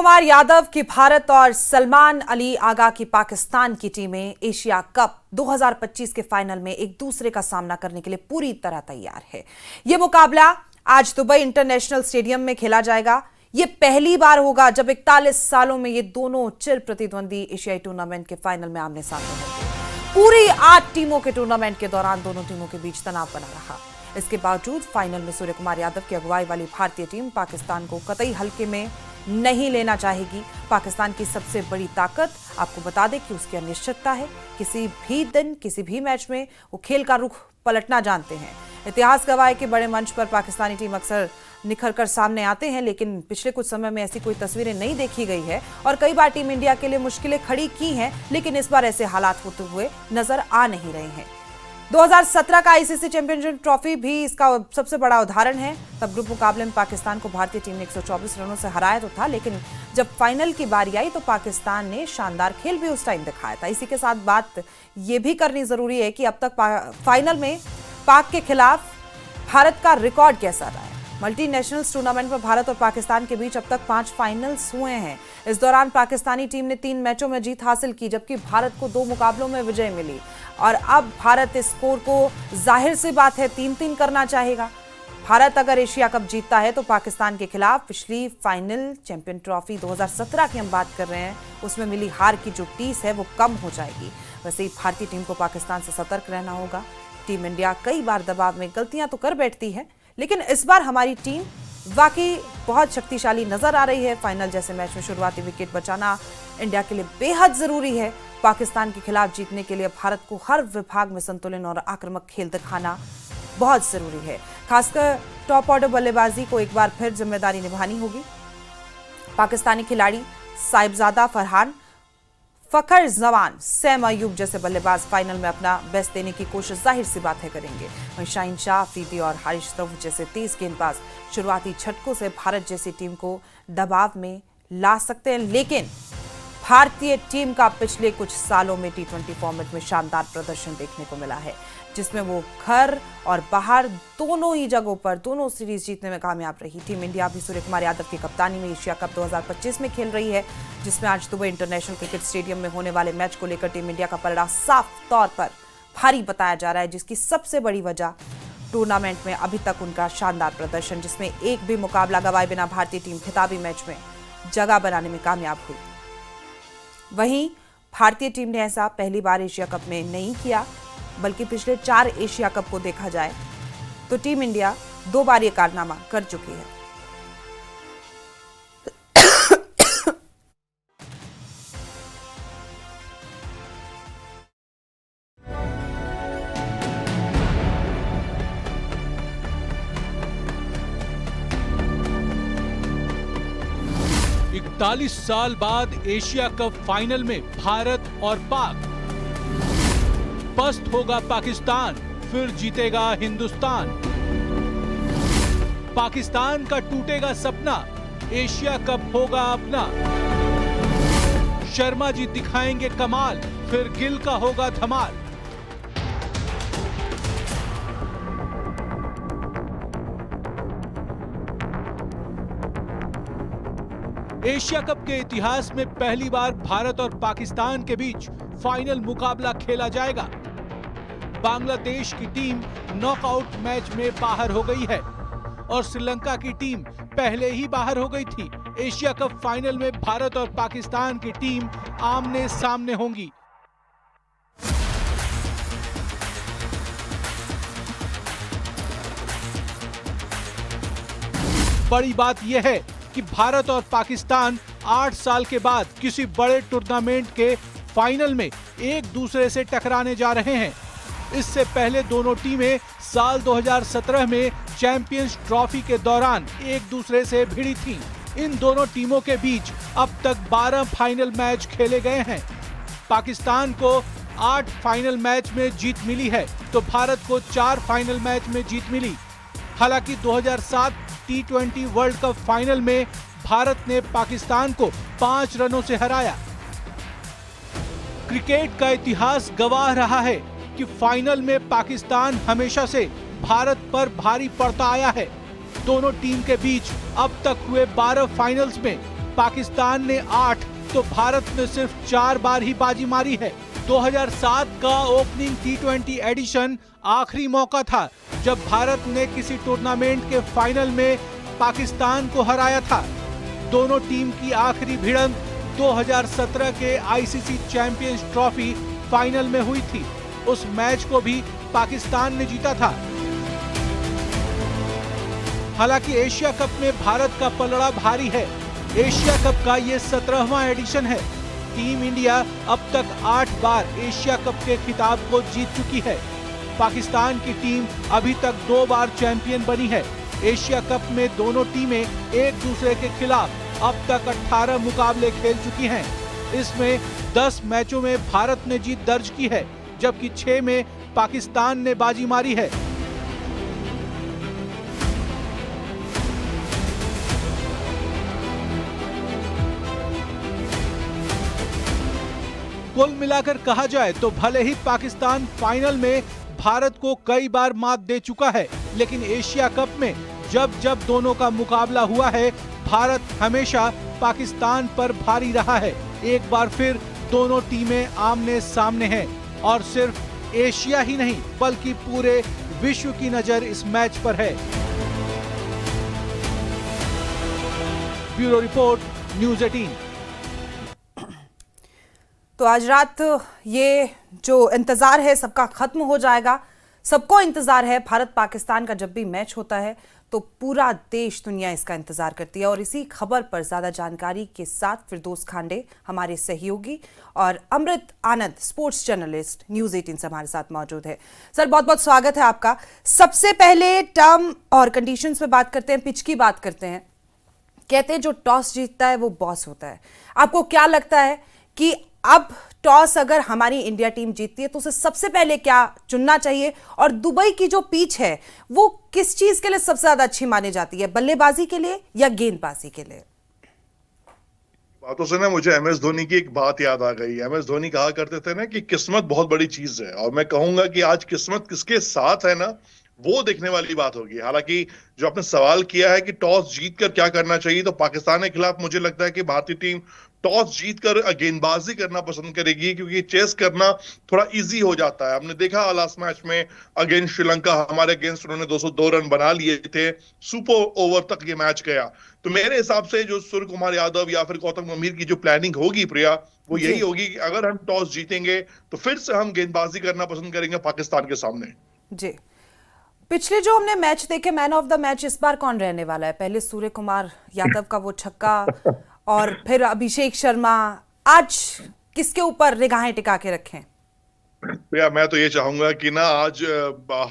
कुमार यादव की भारत और सलमान अली आगा की पाकिस्तान की टीमें एशिया कप 2025 के फाइनल में एक दूसरे का सामना करने के लिए पूरी तरह तैयार है। यह मुकाबला आज दुबई इंटरनेशनल स्टेडियम में खेला जाएगा। यह पहली बार होगा जब 41 सालों में ये दोनों चिर प्रतिद्वंदी एशियाई टूर्नामेंट के फाइनल में आमने सामने होंगे। पूरी 8 टीमों के टूर्नामेंट के दौरान दोनों टीमों के बीच तनाव बना रहा। इसके बावजूद फाइनल में सूर्य कुमार यादव की अगुवाई वाली भारतीय टीम पाकिस्तान को कतई हल्के में नहीं लेना चाहेगी। पाकिस्तान की सबसे बड़ी ताकत, आपको बता दें कि उसकी अनिश्चितता है। किसी भी दिन किसी भी मैच में वो खेल का रुख पलटना जानते हैं। इतिहास गवाह है कि बड़े मंच पर पाकिस्तानी टीम अक्सर निखर कर सामने आते हैं, लेकिन पिछले कुछ समय में ऐसी कोई तस्वीरें नहीं देखी गई है और कई बार टीम इंडिया के लिए मुश्किलें खड़ी की हैं, लेकिन इस बार ऐसे हालात होते हुए नजर आ नहीं रहे हैं। 2017 का आईसीसी चैंपियनशिप ट्रॉफी भी इसका सबसे बड़ा उदाहरण है। तब ग्रुप मुकाबले में पाकिस्तान को भारतीय टीम ने 124 रनों से हराया तो था, लेकिन जब फाइनल की बारी आई तो पाकिस्तान ने शानदार खेल भी उस टाइम दिखाया था। इसी के साथ बात यह भी करनी जरूरी है कि अब तक फाइनल में पाक के खिलाफ भारत का रिकॉर्ड कैसा रहा है। मल्टीनेशनल्स टूर्नामेंट में भारत और पाकिस्तान के बीच अब तक 5 फाइनल्स हुए हैं। इस दौरान पाकिस्तानी टीम ने 3 मैचों में जीत हासिल की, जबकि भारत को 2 मुकाबलों में विजय मिली और अब भारत इस स्कोर को जाहिर सी बात है 3-3 करना चाहेगा। भारत अगर एशिया कप जीतता है तो पाकिस्तान के खिलाफ पिछली फाइनल चैंपियन ट्रॉफी 2017 की हम बात कर रहे हैं, उसमें मिली हार की जो टीस है वो कम हो जाएगी। वैसे ही भारतीय टीम को पाकिस्तान से सतर्क रहना होगा। टीम इंडिया कई बार दबाव में गलतियां तो कर बैठती है, लेकिन इस बार हमारी टीम वाकई बहुत शक्तिशाली नजर आ रही है। फाइनल जैसे मैच में शुरुआती विकेट बचाना इंडिया के लिए बेहद जरूरी है। पाकिस्तान के खिलाफ जीतने के लिए भारत को हर विभाग में संतुलन और आक्रामक खेल दिखाना बहुत जरूरी है। खासकर टॉप ऑर्डर बल्लेबाजी को एक बार फिर जिम्मेदारी निभानी होगी। पाकिस्तानी खिलाड़ी साहिबजादा फरहान, फखर जवान, सैम अयूब जैसे बल्लेबाज फाइनल में अपना बेस्ट देने की कोशिश जाहिर सी बात है करेंगे। वहीं शाहीन शाह, अफरीदी और हारिस रऊफ जैसे तेज गेंदबाज शुरुआती झटकों से भारत जैसी टीम को दबाव में ला सकते हैं, लेकिन भारतीय टीम का पिछले कुछ सालों में टी20 फॉर्मेट में शानदार प्रदर्शन देखने को मिला है, जिसमें वो घर और बाहर दोनों ही जगहों पर दोनों सीरीज जीतने में कामयाब रही। टीम इंडिया भी सूर्य कुमार यादव की कप्तानी में एशिया कप 2025 में खेल रही है, जिसमें आज दुबई इंटरनेशनल क्रिकेट स्टेडियम में होने वाले मैच को लेकर टीम इंडिया का पलड़ा साफ तौर पर भारी बताया जा रहा है, जिसकी सबसे बड़ी वजह टूर्नामेंट में अभी तक उनका शानदार प्रदर्शन, जिसमें एक भी मुकाबला गंवाए बिना भारतीय टीम खिताबी मैच में जगह बनाने में कामयाब हुई। वहीं भारतीय टीम ने ऐसा पहली बार एशिया कप में नहीं किया, बल्कि पिछले 4 एशिया कप को देखा जाए तो टीम इंडिया 2 बार ये कारनामा कर चुकी है। इकतालीस साल बाद एशिया कप फाइनल में भारत और पाक। पस्त होगा पाकिस्तान, फिर जीतेगा हिंदुस्तान। पाकिस्तान का टूटेगा सपना, एशिया कप होगा अपना। शर्मा जी दिखाएंगे कमाल, फिर गिल का होगा धमाल। एशिया कप के इतिहास में पहली बार भारत और पाकिस्तान के बीच फाइनल मुकाबला खेला जाएगा। बांग्लादेश की टीम नॉकआउट मैच में बाहर हो गई है और श्रीलंका की टीम पहले ही बाहर हो गई थी। एशिया कप फाइनल में भारत और पाकिस्तान की टीम आमने सामने होंगी। बड़ी बात यह है कि भारत और पाकिस्तान 8 साल के बाद किसी बड़े टूर्नामेंट के फाइनल में एक दूसरे से टकराने जा रहे हैं। इससे पहले दोनों टीमें साल 2017 में चैंपियंस ट्रॉफी के दौरान एक दूसरे से भिड़ी थीं। इन दोनों टीमों के बीच अब तक 12 फाइनल मैच खेले गए हैं। पाकिस्तान को 8 फाइनल मैच में जीत मिली है तो भारत को 4 फाइनल मैच में जीत मिली। हालांकि 2007 टी20 वर्ल्ड कप फाइनल में भारत ने पाकिस्तान को 5 रनों से हराया। क्रिकेट का इतिहास गवाह रहा है कि फाइनल में पाकिस्तान हमेशा से भारत पर भारी पड़ता आया है। दोनों टीम के बीच अब तक हुए 12 फाइनल्स में पाकिस्तान ने 8 तो भारत ने सिर्फ 4 बार ही बाजी मारी है। 2007 का ओपनिंग T20 एडिशन आखिरी मौका था जब भारत ने किसी टूर्नामेंट के फाइनल में पाकिस्तान को हराया था। दोनों टीम की आखिरी भिड़ंत 2017 के आईसीसी चैंपियंस ट्रॉफी फाइनल में हुई थी। उस मैच को भी पाकिस्तान ने जीता था। हालांकि एशिया कप में भारत का पलड़ा भारी है। एशिया कप का ये 17वां एडिशन है। टीम इंडिया अब तक 8 बार एशिया कप के खिताब को जीत चुकी है। पाकिस्तान की टीम अभी तक 2 बार चैंपियन बनी है। एशिया कप में दोनों टीमें एक दूसरे के खिलाफ अब तक 18 मुकाबले खेल चुकी हैं। इसमें 10 मैचों में भारत ने जीत दर्ज की है, जबकि 6 में पाकिस्तान ने बाजी मारी है। कुल मिलाकर कहा जाए तो भले ही पाकिस्तान फाइनल में भारत को कई बार मात दे चुका है, लेकिन एशिया कप में जब जब दोनों का मुकाबला हुआ है, भारत हमेशा पाकिस्तान पर भारी रहा है। एक बार फिर दोनों टीमें आमने सामने हैं और सिर्फ एशिया ही नहीं बल्कि पूरे विश्व की नजर इस मैच पर है। Bureau report, news 18। तो आज रात ये जो इंतजार है सबका खत्म हो जाएगा। सबको इंतजार है। भारत पाकिस्तान का जब भी मैच होता है तो पूरा देश दुनिया इसका इंतजार करती है। और इसी खबर पर ज्यादा जानकारी के साथ फिरदौस खांडे हमारे सहयोगी और अमृत आनंद स्पोर्ट्स जर्नलिस्ट न्यूज़ 18 से हमारे साथ मौजूद है। सर, बहुत बहुत स्वागत है आपका। सबसे पहले टर्म और कंडीशंस पे बात करते हैं, पिच की बात करते हैं। कहते हैं जो टॉस जीतता है वो बॉस होता है। आपको क्या लगता है कि अब टॉस अगर हमारी इंडिया टीम जीतती है तो उसे सबसे पहले क्या चुनना चाहिए, और दुबई की जो पिच है वो किस चीज के लिए सबसे ज्यादा अच्छी मानी जाती है, बल्लेबाजी के लिए या गेंदबाजी के लिए? बातों से ना मुझे एमएस धोनी की एक बात याद आ गई। एमएस धोनी कहा करते थे ना कि किस्मत बहुत बड़ी चीज है, और मैं कहूंगा कि आज किस्मत किसके साथ है ना, वो देखने वाली बात होगी। हालांकि जो आपने सवाल किया है कि टॉस जीतकर क्या करना चाहिए, तो पाकिस्तान के खिलाफ मुझे लगता है कि भारतीय टीम टॉस जीतकर गेंदबाजी करना पसंद करेगी, क्योंकि चेस करना थोड़ा इजी हो जाता है। हमने देखा लास्ट मैच में अगेंस्ट श्रीलंका, हमारे अगेंस्ट उन्होंने 202 रन बना लिए थे। सुपर ओवर तक ये मैच गया। तो मेरे हिसाब से जो सूर्य कुमार यादव या फिर गौतम गंभीर की जो प्लानिंग होगी प्रिया, वो यही होगी कि अगर हम टॉस जीतेंगे तो फिर से हम गेंदबाजी करना पसंद करेंगे पाकिस्तान के सामने। जी, पिछले जो हमने मैच देखे, मैन ऑफ द मैच इस बार कौन रहने वाला है? पहले सूर्य कुमार यादव का वो छक्का और फिर अभिषेक शर्मा। आज किसके ऊपर निगाहें टिका के रखें? भैया मैं तो ये चाहूंगा कि ना आज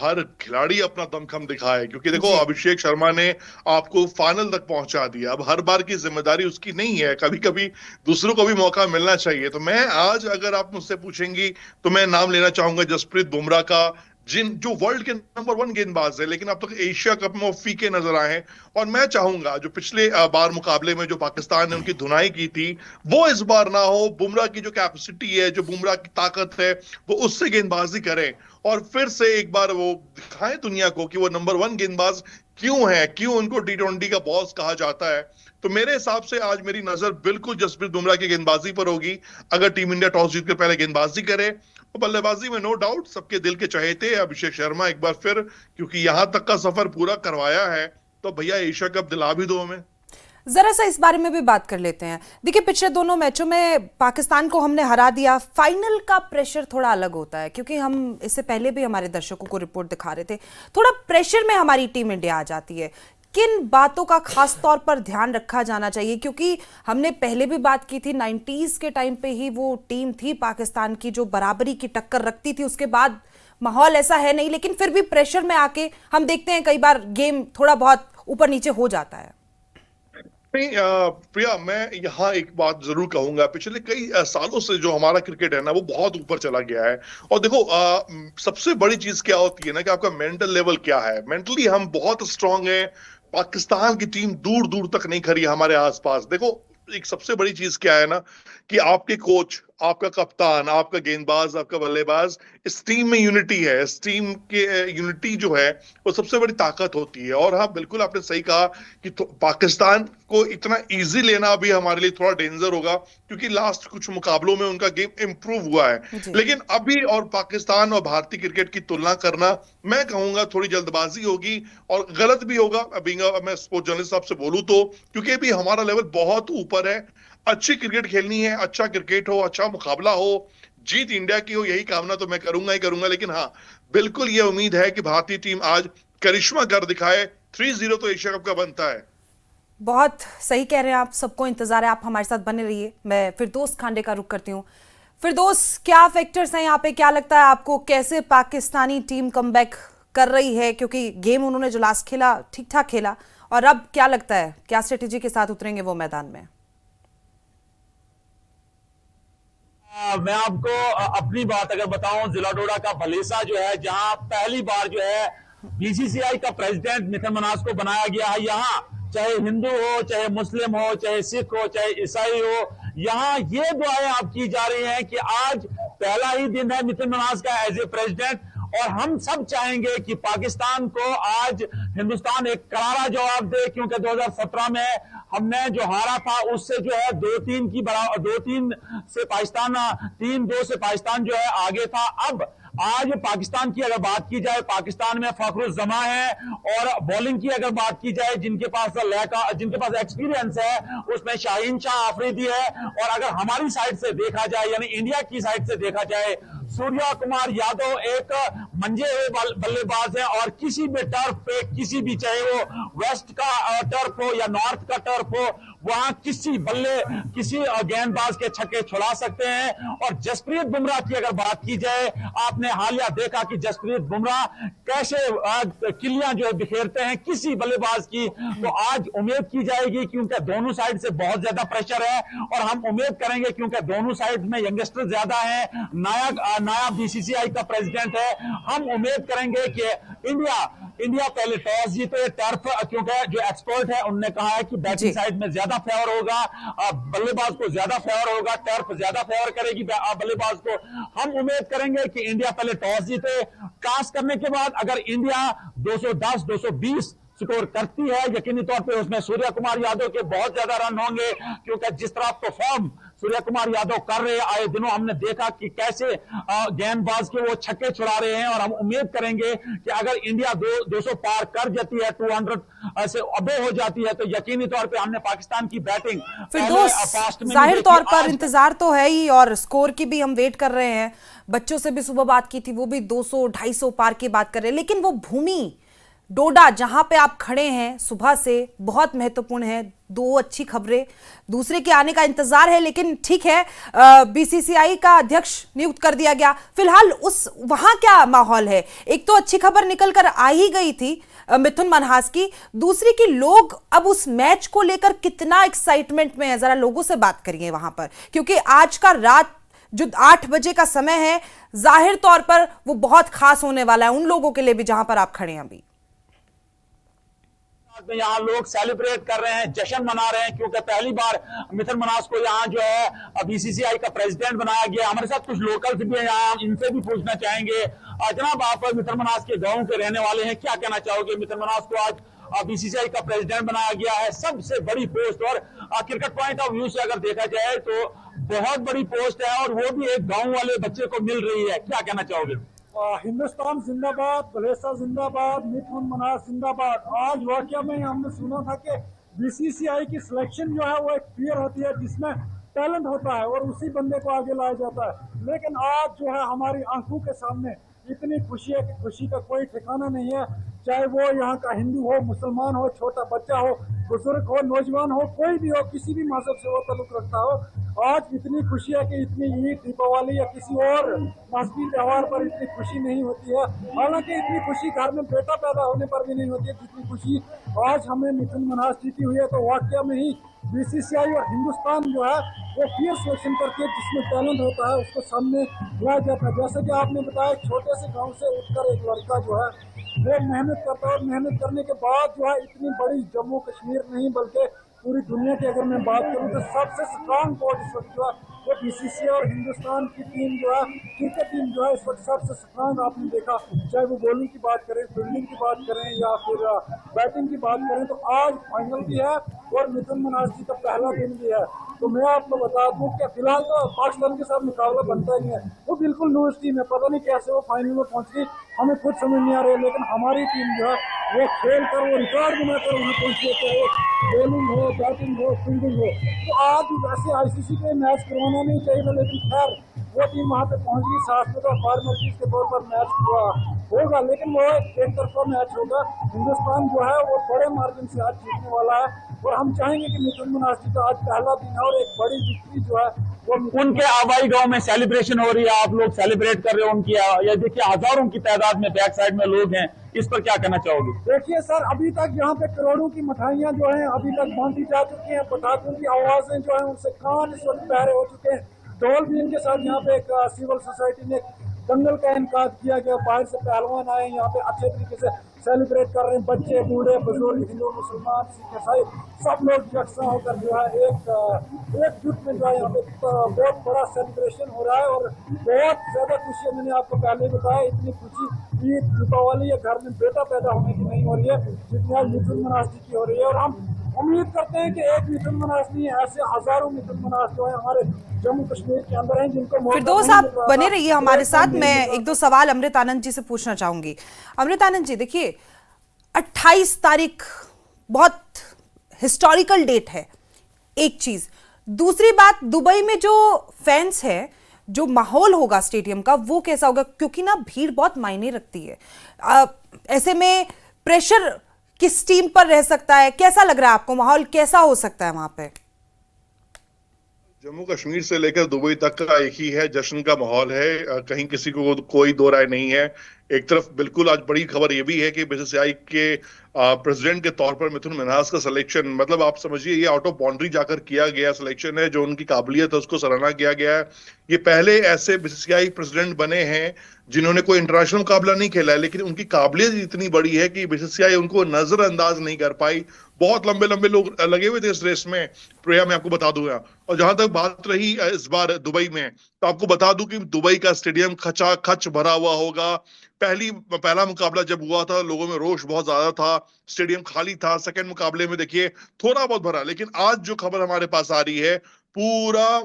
हर खिलाड़ी अपना दमखम दिखाए, क्योंकि देखो अभिषेक शर्मा ने आपको फाइनल तक पहुंचा दिया। अब हर बार की जिम्मेदारी उसकी नहीं है, कभी कभी दूसरों को भी मौका मिलना चाहिए। तो मैं आज अगर आप मुझसे पूछेंगी तो मैं नाम लेना चाहूंगा जसप्रीत बुमराह का, जो वर्ल्ड के नंबर 1 गेंदबाज है, लेकिन अब तक एशिया कप में वो फीके नजर आए हैं। और मैं चाहूंगा जो पिछले बार मुकाबले में जो पाकिस्तान ने उनकी धुनाई की थी, वो इस बार ना हो। बुमराह की जो कैपेसिटी है, जो बुमराह की ताकत है, वो उससे गेंदबाजी करें और फिर से एक बार वो दिखाएं दुनिया को कि वो नंबर 1 गेंदबाज क्यों है, क्यों उनको T20 का बॉस कहा जाता है। तो मेरे हिसाब से आज मेरी नजर बिल्कुल जसप्रीत बुमराह की गेंदबाजी पर होगी। अगर टीम इंडिया टॉस जीतकर पहले गेंदबाजी करे, तो बल्लेबाजी में नो डाउट सबके दिल के चहेते अभिषेक शर्मा एक बार फिर, क्योंकि यहां तक का सफर पूरा करवाया है, तो भैया एशिया कप दिला भी दो हमें। जरा सा इस बारे में भी बात कर लेते हैं। देखिए, पिछले दोनों मैचों में पाकिस्तान को हमने हरा दिया। फाइनल का प्रेशर थोड़ा अलग होता है, क्योंकि हम इससे पहले भी हमारे दर्शकों को रिपोर्ट दिखा रहे थे, थोड़ा प्रेशर में हमारी टीम इंडिया आ जाती है। किन बातों का खास तौर पर ध्यान रखा जाना चाहिए? क्योंकि हमने पहले भी बात की थी, 90s के टाइम पे ही वो टीम थी पाकिस्तान की जो बराबरी की टक्कर रखती थी। उसके बाद माहौल ऐसा है नहीं, लेकिन फिर भी प्रेशर में आके हम देखते हैं कई बार गेम थोड़ा बहुत ऊपर नीचे हो जाता है। नहीं प्रिया, मैं यहाँ एक बात जरूर कहूंगा, पिछले कई सालों से जो हमारा क्रिकेट है ना, वो बहुत ऊपर चला गया है। और देखो सबसे बड़ी चीज क्या होती है ना, कि आपका मेंटल लेवल क्या है। मेंटली हम बहुत स्ट्रांग है। पाकिस्तान की टीम दूर दूर तक नहीं खड़ी हमारे आसपास। देखो एक सबसे बड़ी चीज क्या है ना, कि आपके कोच, आपका कप्तान, आपका गेंदबाज, आपका बल्लेबाज, इस टीम में यूनिटी है। इस टीम के यूनिटी जो है वो सबसे बड़ी ताकत होती है। और हाँ, बिल्कुल आपने सही कहा कि पाकिस्तान को इतना इजी लेना भी हमारे लिए थोड़ा डेंजर होगा, क्योंकि लास्ट कुछ मुकाबलों में उनका गेम इंप्रूव हुआ है। जी। लेकिन अभी और पाकिस्तान और भारतीय क्रिकेट की तुलना करना, मैं कहूंगा थोड़ी जल्दबाजी होगी और गलत भी होगा। मैं स्पोर्ट्स जर्नलिस्ट साहब से बोलूं तो, क्योंकि अभी हमारा लेवल बहुत ऊपर है। अच्छी क्रिकेट खेलनी है, अच्छा क्रिकेट हो, अच्छा मुकाबला हो, जीत इंडिया की हो, यही कामना तो मैं करूंगा ही करूंगा। लेकिन हाँ, बिल्कुल ये उम्मीद है कि भारतीय टीम आज करिश्मा कर दिखाए। 3-0 तो एशिया कप का बनता है। बहुत सही कह रहे हैं आप, सबको इंतजार है, आप हमारे साथ बने रहिए। मैं फिरदौस खांडे का रुख करती हूँ। फिरदौस, क्या फैक्टर्स हैं यहाँ पे, क्या लगता है आपको, कैसे पाकिस्तानी टीम कमबैक कर रही है? क्योंकि गेम उन्होंने जो लास्ट खेला ठीक ठाक खेला, और अब क्या लगता है क्या स्ट्रेटेजी के साथ उतरेंगे वो मैदान में? मैं आपको अपनी बात अगर बताऊं, जिला डोडा का भलेसा जो है, जहां पहली बार जो है बीसीसीआई का प्रेसिडेंट मिथुन मन्हास को बनाया गया है, यहाँ चाहे हिंदू हो, चाहे मुस्लिम हो, चाहे सिख हो, चाहे ईसाई हो, यहाँ ये दुआएं आप की जा रही हैं कि आज पहला ही दिन है मिथुन मन्हास का एज ए प्रेसिडेंट, और हम सब चाहेंगे कि पाकिस्तान को आज हिंदुस्तान एक करारा जवाब दे, क्योंकि 2017 में हमने जो हारा था उससे जो है 2-3 से पाकिस्तान 3-2 से पाकिस्तान जो है आगे था। अब आज पाकिस्तान की अगर बात की जाए, पाकिस्तान में फखरुज्जमा है, और बॉलिंग की अगर बात की जाए, जिनके पास एक्सपीरियंस है उसमें शाहीन शाह आफरीदी है, और अगर हमारी साइड से देखा जाए यानी इंडिया की साइड से देखा जाए, सूर्या कुमार यादव एक मंजे हुए बल्लेबाज हैं, और किसी भी टर्फ पे, किसी भी, चाहे वो वेस्ट का टर्फ हो या नॉर्थ का टर्फ हो, वहां किसी गेंदबाज के छक्के छुड़ा सकते हैं। और जसप्रीत बुमराह की अगर बात की जाए, आपने हालिया देखा कि जसप्रीत बुमराह कैसे किलियां जो है बिखेरते हैं किसी बल्लेबाज की, तो आज उम्मीद की जाएगी, क्योंकि दोनों साइड से बहुत ज्यादा प्रेशर है, और हम उम्मीद करेंगे, क्योंकि दोनों साइड में यंगस्टर ज्यादा है, नया बीसीसीआई का प्रेसिडेंट है, हम उम्मीद करेंगे कि इंडिया पहले टॉस जीते, टर्फ, क्योंकि जो एक्सपर्ट है उन्होंने कहा है कि बैटिंग साइड में ज्यादा फेवर होगा, बल्लेबाज को ज्यादा फेवर होगा, टर्फ ज्यादा फेवर करेगी बल्लेबाज को। हम उम्मीद करेंगे कि इंडिया पहले टॉस जीते, टॉस करने के बाद अगर इंडिया 210 220 स्कोर करती है, यकीनी तौर पे उसमें सूर्य कुमार यादव के बहुत ज्यादा रन होंगे, क्योंकि जिस तरह परफॉर्म सूर्य कुमार यादव कर रहे हैं, आए दिनों हमने देखा कि कैसे गेंदबाज के वो छक्के छुड़ा रहे हैं, और हम उम्मीद करेंगे कि अगर इंडिया 200 पार कर जाती है, 200 से अबे हो जाती है, तो यकीनी तौर पे हमने पाकिस्तान की बैटिंग जाहिर तौर पर इंतजार तो है ही, और स्कोर की भी हम वेट कर रहे हैं। बच्चों से भी सुबह बात की थी, वो भी 200-250 पार की बात कर रहे हैं, लेकिन वो भूमि डोडा जहां पे आप खड़े हैं सुबह से बहुत महत्वपूर्ण है। दो अच्छी खबरें, दूसरे के आने का इंतजार है, लेकिन ठीक है, बीसीसीआई का अध्यक्ष नियुक्त कर दिया गया। फिलहाल वहां क्या माहौल है? एक तो अच्छी खबर निकल कर आ ही गई थी मिथुन मन्हास की, दूसरी की लोग अब उस मैच को लेकर कितना एक्साइटमेंट में है, जरा लोगों से बात करिए वहां पर, क्योंकि आज का रात जो 8 बजे का समय है, जाहिर तौर पर वो बहुत खास होने वाला है उन लोगों के लिए भी जहां पर आप खड़े हैं अभी। यहाँ लोग सेलिब्रेट कर रहे हैं, जश्न मना रहे हैं, क्योंकि पहली बार मिथुन मन्हास को यहाँ जो है बीसीसीआई का प्रेसिडेंट बनाया गया। हमारे साथ कुछ लोकल्स भी हैं यहाँ, इनसे भी पूछना चाहेंगे। जनाब, आप मिथुन मन्हास के गांव के रहने वाले हैं, क्या कहना चाहोगे? मिथुन मन्हास को आज बीसीसीआई का प्रेसिडेंट बनाया गया है, सबसे बड़ी पोस्ट, और क्रिकेट पॉइंट ऑफ व्यू से अगर देखा जाए तो बहुत बड़ी पोस्ट है, और वो भी एक गाँव वाले बच्चे को मिल रही है, क्या कहना चाहोगे? हिंदुस्तान जिंदाबाद, भलेसा जिंदाबाद, मिथुन मन्हास जिंदाबाद। आज वाकया में हमने सुना था कि बीसीसीआई की सिलेक्शन जो है वो एक पीयर होती है जिसमें टैलेंट होता है और उसी बंदे को आगे लाया जाता है, लेकिन आज जो है हमारी आंखों के सामने इतनी खुशी है कि खुशी का कोई ठिकाना नहीं है। चाहे वो यहाँ का हिंदू हो, मुसलमान हो, छोटा बच्चा हो, बुजुर्ग हो, नौजवान हो, कोई भी हो, किसी भी मजहब से वो ताल्लुक रखता हो, आज इतनी खुशी है कि इतनी ईद, दीपावली या किसी और मजहबी त्यौहार पर इतनी खुशी नहीं होती है। हालांकि इतनी खुशी घर में बेटा पैदा होने पर भी नहीं होती है जितनी खुशी आज हमें मिथुन मन्हास जीती हुई है। तो वाकया में ही बीसीसीआई और हिंदुस्तान जो है वो पीयर सिलेक्शन करके जिसमें टैलेंट होता है उसको सामने लाया जाता है। जैसे कि आपने बताया, छोटे से गांव से उठकर एक लड़का जो है वो मेहनत करता है, और मेहनत करने के बाद जो है इतनी बड़ी जम्मू कश्मीर नहीं बल्कि पूरी दुनिया की अगर मैं बात करूं तो सबसे स्ट्रांग कोच इस वक्त जो है वो बीसीसीआई और हिंदुस्तान की टीम जो है, क्रिकेट टीम जो है, इस वक्त सबसे स्ट्रांग आपने देखा, चाहे वो बॉलिंग की बात करें, फील्डिंग की बात करें या फिर बैटिंग की बात करें। तो आज फाइनल भी है और मिथुन मनास जी का पहला दिन भी है। तो मैं आपको बता दूं कि फिलहाल तो पाकिस्तान के साथ मुकाबला बनता ही नहीं है, वो बिल्कुल लूज टीम है, पता नहीं कैसे वो फाइनल में पहुंच गई, हमें खुद समझ नहीं आ रही है। लेकिन हमारी टीम जो है वो खेल कर, वो रिकॉर्ड बनाकर वहाँ पहुंची है, चाहे बॉलिंग हो, बैटिंग हो, फील्डिंग हो। तो आज वैसे आईसीसी के मैच करवाना नहीं चाहिए था, लेकिन खैर वो टीम वहाँ पे पहुंच गई। साथ में तो फॉर्मेलिटीज के तौर पर मैच होगा, लेकिन वो एक तरफा मैच होगा। हिंदुस्तान जो है वो बड़े मार्जिन से आज जीतने वाला है और हम चाहेंगे कि मिथुन मनास जी का आज पहला दिन है और एक बड़ी विक्ट्री जो है वो उनके आबाई गांव में सेलिब्रेशन हो रही है, आप लोग सेलिब्रेट कर रहे हो उनकी, ये देखिए हजारों की तादाद में बैक साइड में लोग हैं, इस पर क्या कहना चाहोगे? देखिए सर, अभी तक यहाँ पे करोड़ों की मिठाइयाँ जो हैं अभी तक बांटी जा चुकी हैं, पटाखों की आवाजें जो हैं उनसे कान इस वक्त बहरे हो चुके हैं। ढोल भी इनके साथ यहाँ पे एक सिविल सोसाइटी ने दंगल का इनकाद किया गया, बाहर से पहलवान आए यहाँ पे अच्छे तरीके से सेलिब्रेट कर रहे हैं, बच्चे, बूढ़े, बुजुर्ग, हिंदू, मुसलमान, सिख, ईसाई, सब लोग यकसा होकर जो है एक जुट में जो है यहाँ पे बहुत बड़ा सेलिब्रेशन हो रहा है और बहुत ज्यादा खुशी है। मैंने आपको पहले बताया, इतनी खुशी ईद, दीपावली या घर में बेटा पैदा होने की नहीं हो रही है जितनी आज मिथुन मनास जी की हो रही है। और हम उम्मीद करते हैं कि एक मिथुन मनास नहीं, ऐसे हजारों मिथुन मनास जो है हमारे जम्मू कश्मीर के अंदर हैं, जिनको मौका फिरदौस, नहीं आप मिल रहा बने था। रहिए हमारे साथ। मैं एक दो सवाल अमृत आनंद जी से पूछना चाहूंगी। अमृत आनंद जी, देखिए 28 तारीख बहुत हिस्टोरिकल डेट है, एक चीज। दूसरी बात, दुबई में जो फैंस है, जो माहौल होगा स्टेडियम का, वो कैसा होगा? क्योंकि ना भीड़ बहुत मायने रखती है। ऐसे में प्रेशर किस टीम पर रह सकता है? कैसा लग रहा है आपको? माहौल कैसा हो सकता है वहां पे? जम्मू कश्मीर से लेकर दुबई तक का एक ही है, जश्न का माहौल है, कहीं किसी को कोई दो राय नहीं है। एक तरफ बिल्कुल आज बड़ी खबर यह भी है कि बीसीसीआई के प्रेसिडेंट के तौर पर मिथुन मन्हास का सिलेक्शन, मतलब आप समझिए ये आउट ऑफ बाउंड्री जाकर किया गया सिलेक्शन है, जो उनकी काबिलियत है उसको सराहना किया गया है। ये पहले ऐसे बीसीसीआई प्रेसिडेंट बने हैं जिन्होंने कोई इंटरनेशनल मुकाबला नहीं खेला है, लेकिन उनकी काबिलियत इतनी बड़ी है कि बीसीसीआई उनको नजरअंदाज नहीं कर पाई। बहुत लंबे लंबे लोग लगे हुए थे इस रेस में, प्रिया, मैं आपको बता दूंगा। और जहां तक बात रही इस बार दुबई में, तो आपको बता दूं कि दुबई का स्टेडियम खचाखच भरा हुआ होगा। पहला मुकाबला जब हुआ था लोगों में रोष बहुत ज्यादा था, स्टेडियम खाली था। सेकंड मुकाबले में देखिए थोड़ा बहुत भरा, लेकिन आज जो खबर हमारे पास आ रही है, पूरा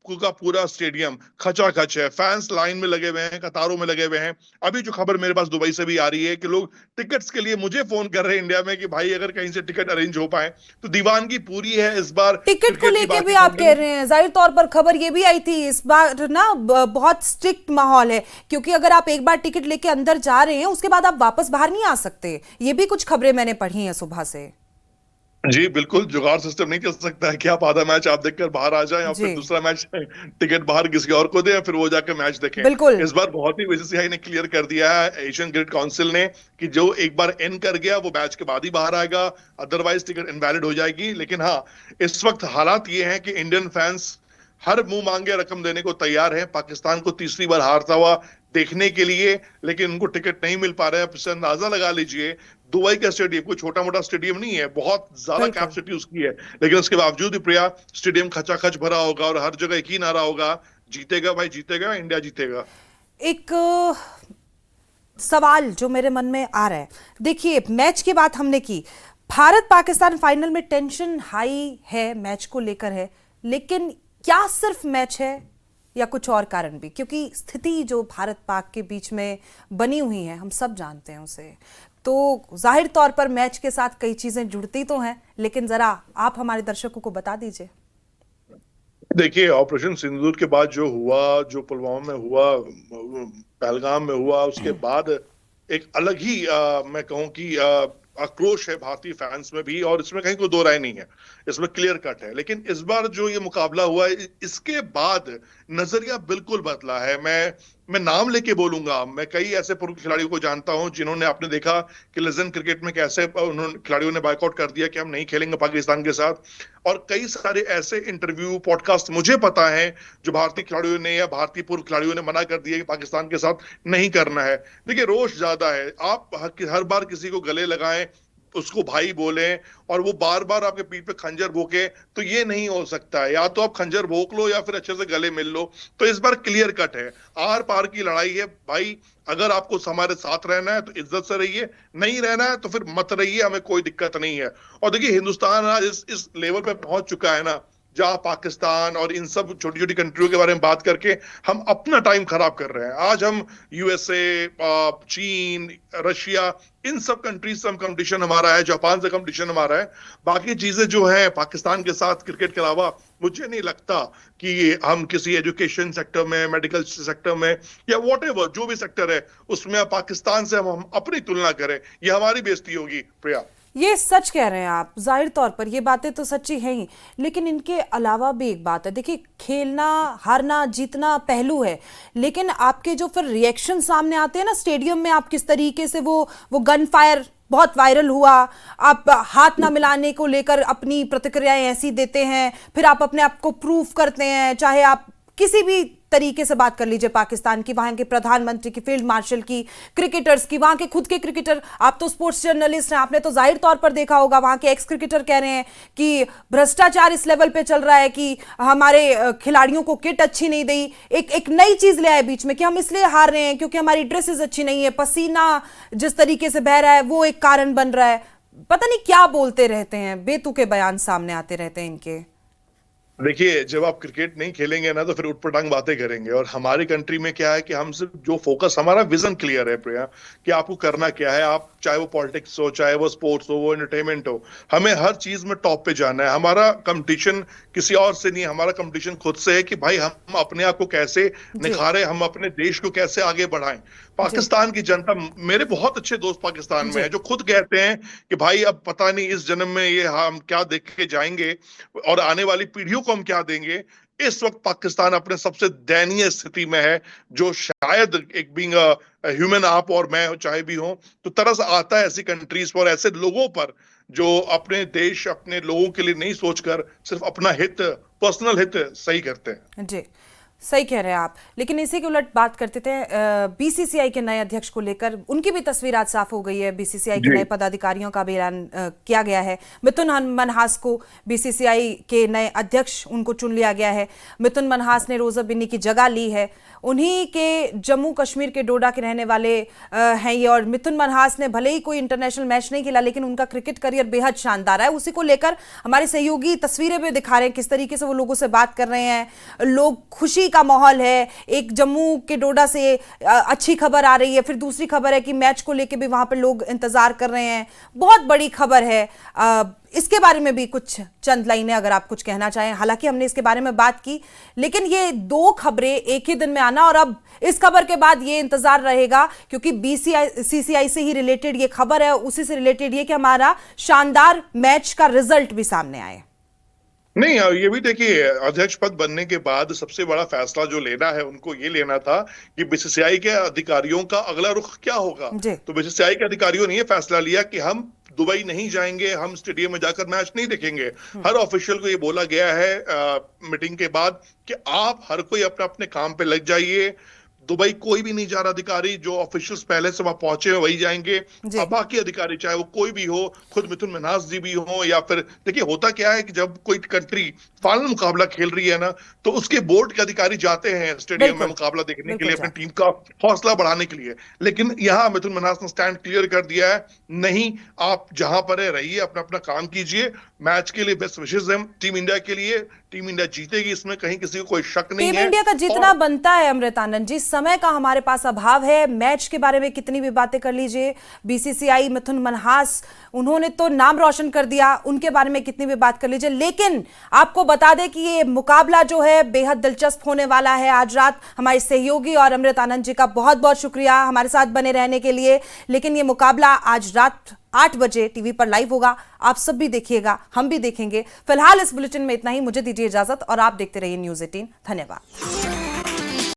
का पूरा स्टेडियम खचाखच है, फैंस लाइन में लगे हुए हैं, कतारों में लगे हुए हैं। अभी जो खबर मेरे पास दुबई से भी आ रही है कि लोग टिकट्स के लिए मुझे फोन कर रहे हैं इंडिया में कि भाई अगर कहीं से टिकट अरेंज हो पाए तो दीवानगी पूरी है इस बार। टिकट को लेके भी आप कह रहे हैं, जाहिर तौर पर खबर ये भी आई थी इस बार ना, बहुत स्ट्रिक्ट माहौल है, क्योंकि अगर आप एक बार टिकट लेके अंदर जा रहे हैं उसके बाद आप वापस बाहर नहीं आ सकते। ये भी कुछ खबरें मैंने पढ़ी हैं सुबह से। जी बिल्कुल, जुगाड़ सिस्टम नहीं चल सकता है कि आप आधा मैच आप देखकर बाहर आ जाएं और फिर दूसरा मैच टिकट बाहर किसी और को दें फिर वो जाकर मैच देखें। बिल्कुल। इस बार बहुत ही बीसीसीआई ने क्लियर कर दिया है, एशियन क्रिकेट काउंसिल ने, कि जो एक बार एंड कर गया वो मैच के बाद ही बाहर आएगा, अदरवाइज टिकट इनवैलिड हो जाएगी। लेकिन हाँ, इस वक्त हालात ये हैं कि इंडियन फैंस हर मुंह मांगे रकम देने को तैयार है पाकिस्तान को तीसरी बार हारता हुआ देखने के लिए, लेकिन उनको टिकट नहीं मिल पा रहा है। आप इससे अंदाजा लगा लीजिए, दुबई का स्टेडियम कोई छोटा मोटा स्टेडियम नहीं है, बहुत ज्यादा कैपेसिटी उसकी है, लेकिन उसके बावजूद भी प्रिया स्टेडियम खचाखच भरा होगा और हर जगह यकीन आ रहा होगा जीतेगा भाई, जीतेगा इंडिया, जीतेगा। एक सवाल जो मेरे मन में आ रहा है, देखिए मैच की बात हमने की, भारत पाकिस्तान फाइनल में टेंशन हाई है, मैच को लेकर है, लेकिन क्या सिर्फ मैच है या कुछ और कारण भी? क्योंकि स्थिति जो भारत पाक के बीच में बनी हुई है हम सब जानते हैं उसे, तो जाहिर तौर पर मैच के साथ कई चीजें जुड़ती तो हैं, लेकिन जरा आप हमारे दर्शकों को बता दीजिए। देखिए, ऑपरेशन सिंदूर के बाद जो हुआ, जो पुलवामा में हुआ, पहलगाम में हुआ, उसके बाद एक अलग ही मैं कहूं कि आक्रोश है भारतीय फैंस में भी, और इसमें कहीं कोई दो राय नहीं है, इसमें क्लियर कट है। लेकिन इस बार जो ये मुकाबला हुआ है, इसके बाद नजरिया बिल्कुल बदला है। मैं नाम लेके बोलूंगा, मैं कई ऐसे पूर्व खिलाड़ियों को जानता हूं जिन्होंने, आपने देखा कि लेजेंड क्रिकेट में कैसे उन्होंने खिलाड़ियों ने बायकॉट कर दिया कि हम नहीं खेलेंगे पाकिस्तान के साथ, और कई सारे ऐसे इंटरव्यू पॉडकास्ट मुझे पता है जो भारतीय खिलाड़ियों ने या भारतीय पूर्व खिलाड़ियों ने मना कर दिया कि पाकिस्तान के साथ नहीं करना है। देखिए, रोष ज्यादा है, आप हर बार किसी को गले लगाएं, उसको भाई बोले और वो बार बार आपके पीठ पे खंजर भोंके, तो ये नहीं हो सकता है। या तो आप खंजर भोंक लो या फिर अच्छे से गले मिल लो। तो इस बार क्लियर कट है, आर पार की लड़ाई है भाई। अगर आपको हमारे साथ रहना है तो इज्जत से रहिए, नहीं रहना है तो फिर मत रहिए, हमें कोई दिक्कत नहीं है। और देखिए हिंदुस्तान आज इस लेवल पे पहुंच चुका है ना, जहां पाकिस्तान और इन सब छोटी छोटी कंट्रियों के बारे में बात करके हम अपना टाइम खराब कर रहे हैं। आज हम यूएसए, चीन, रशिया, इन सब कंट्रीज से हम कंपटीशन हमारा है, जापान से कंपटीशन हमारा है। बाकी चीजें जो है पाकिस्तान के साथ क्रिकेट के अलावा मुझे नहीं लगता कि हम किसी एजुकेशन सेक्टर में, मेडिकल सेक्टर में या व्हाटएवर जो भी सेक्टर है उसमें पाकिस्तान से हम अपनी तुलना करें, ये हमारी बेइज्जती होगी। प्रिया, ये सच कह रहे हैं आप, जाहिर तौर पर ये बातें तो सच्ची हैं ही, लेकिन इनके अलावा भी एक बात है। देखिए, खेलना, हारना, जीतना पहलू है, लेकिन आपके जो फिर रिएक्शन सामने आते हैं ना स्टेडियम में, आप किस तरीके से वो गन फायर बहुत वायरल हुआ, आप हाथ ना मिलाने को लेकर अपनी प्रतिक्रियाएं ऐसी देते हैं, फिर आप अपने आप को प्रूव करते हैं, चाहे आप किसी भी तरीके से बात कर लीजिए पाकिस्तान की, वहां के प्रधानमंत्री की, फील्ड मार्शल की, क्रिकेटर्स की, वहां के खुद के क्रिकेटर, आप तो स्पोर्ट्स जर्नलिस्ट हैं, आपने तो जाहिर तौर पर देखा होगा वहां के एक्स क्रिकेटर कह रहे हैं कि भ्रष्टाचार इस लेवल पे चल रहा है कि हमारे खिलाड़ियों को किट अच्छी नहीं दी, एक नई चीज ले आए बीच में कि हम इसलिए हार रहे हैं क्योंकि हमारी ड्रेसेस अच्छी नहीं है, पसीना जिस तरीके से बह रहा है वो एक कारण बन रहा है। पता नहीं क्या बोलते रहते हैं, बेतुके बयान सामने आते रहते हैं इनके। देखिए, जब आप क्रिकेट नहीं खेलेंगे ना तो फिर उठपटांग बातें करेंगे। और हमारी कंट्री में क्या है कि हम सिर्फ जो फोकस, हमारा विजन क्लियर है प्रिया, कि आपको करना क्या है। आप चाहे वो पॉलिटिक्स हो, चाहे वो स्पोर्ट्स हो, वो एंटरटेनमेंट हो, हमें हर चीज में टॉप पे जाना है। हमारा कंपटीशन किसी और से नहीं है, हमारा कंपटीशन खुद से है कि भाई हम अपने आप को कैसे निखारें, हम अपने देश को कैसे आगे बढ़ाएं। पाकिस्तान की जनता, मेरे बहुत अच्छे दोस्त पाकिस्तान में है जो खुद कहते हैं कि भाई अब पता नहीं इस जन्म में ये हम क्या देख के जाएंगे और आने वाली पीढ़ियों को हम क्या देंगे। इस वक्त पाकिस्तान अपने सबसे दयनीय स्थिति में है, जो शायद एक बीइंग ह्यूमन, आप और मैं चाहे भी हो, तो तरस आता है ऐसी कंट्रीज पर, ऐसे लोगों पर जो अपने देश, अपने लोगों के लिए नहीं सोचकर सिर्फ अपना हित, पर्सनल हित सही करते हैं। जी, सही कह रहे हैं आप। लेकिन इसी के उलट बात करते थे बीसीसीआई के नए अध्यक्ष को लेकर, उनकी भी तस्वीर आज साफ हो गई है। बीसीसीआई के नए पदाधिकारियों का भी ऐलान किया गया है। मिथुन मनहास को बीसीसीआई के नए अध्यक्ष उनको चुन लिया गया है। मिथुन मनहास ने रोज़ा बिन्नी की जगह ली है। उन्हीं के जम्मू कश्मीर के डोडा के रहने वाले हैं ये। और मिथुन मनहास ने भले ही कोई इंटरनेशनल मैच नहीं खेला, लेकिन उनका क्रिकेट करियर बेहद शानदार है। उसी को लेकर हमारे सहयोगी तस्वीरें भी दिखा रहे हैं किस तरीके से वो लोगों से बात कर रहे हैं। लोग, खुशी का माहौल है। एक जम्मू के डोडा से अच्छी खबर आ रही है, फिर दूसरी खबर है कि मैच को लेकर भी वहां पर लोग इंतजार कर रहे हैं। बहुत बड़ी खबर है। इसके बारे में भी कुछ चंद लाइनें अगर आप कुछ कहना चाहें। हालांकि हमने इसके बारे में बात की, लेकिन ये दो खबरें एक ही दिन में आना, और अब इस खबर के बाद ये इंतजार रहेगा क्योंकि बीसीसीआई से ही रिलेटेड ये खबर है, उसी से रिलेटेड ये कि हमारा शानदार मैच का रिजल्ट भी सामने आए। नहीं, ये भी देखिए, अध्यक्ष पद बनने के बाद सबसे बड़ा फैसला जो लेना है उनको ये लेना था कि बीसीसीआई के अधिकारियों का अगला रुख क्या होगा। तो बीसीसीआई के अधिकारियों ने ये फैसला लिया कि हम दुबई नहीं जाएंगे, हम स्टेडियम में जाकर मैच नहीं देखेंगे। हर ऑफिशियल को ये बोला गया है मीटिंग के बाद कि आप हर कोई अपने अपने काम पे लग जाइए। दुबई कोई भी नहीं जा रहा अधिकारी, जो ऑफिशियल्स पहले से वहां पहुंचे हैं वही जाएंगे। अब बाकी अधिकारी चाहे वो कोई भी हो, खुद मिथुन मनहास जी भी हो, या फिर देखिए होता क्या है कि जब कोई कंट्री फाइनल मुकाबला खेल रही है ना, तो उसके बोर्ड के अधिकारी जाते हैं स्टेडियम में मुकाबला देखने के लिए, अपनी टीम का हौसला बढ़ाने के लिए। लेकिन यहाँ मिथुन मनहास ने स्टैंड क्लियर कर दिया है, नहीं, आप जहां पर है रहिए, अपना अपना काम कीजिए। मैच के लिए बेस्ट विशेष है टीम इंडिया के लिए। टीम इंडिया जीतेगी, इसमें कहीं किसी को कोई शक नहीं है। टीम इंडिया का जितना बनता है अमृत आनंद जी, समय का हमारे पास अभाव है। मैच के बारे में कितनी भी बातें कर लीजिए, बीसीसीआई, मिथुन मनहास, उन्होंने तो नाम रोशन कर दिया, उनके बारे में कितनी भी बात कर लीजिए। लेकिन आपको बता दें कि ये मुकाबला जो है बेहद दिलचस्प होने वाला है आज रात। हमारे सहयोगी और अमृत आनंद जी का बहुत बहुत शुक्रिया हमारे साथ बने रहने के लिए। लेकिन ये मुकाबला आज रात 8 बजे टीवी पर लाइव होगा। आप सब भी देखिएगा, हम भी देखेंगे। फिलहाल इस बुलेटिन में इतना ही। मुझे दीजिए इजाजत और आप देखते रहिए न्यूज़ 18। धन्यवाद।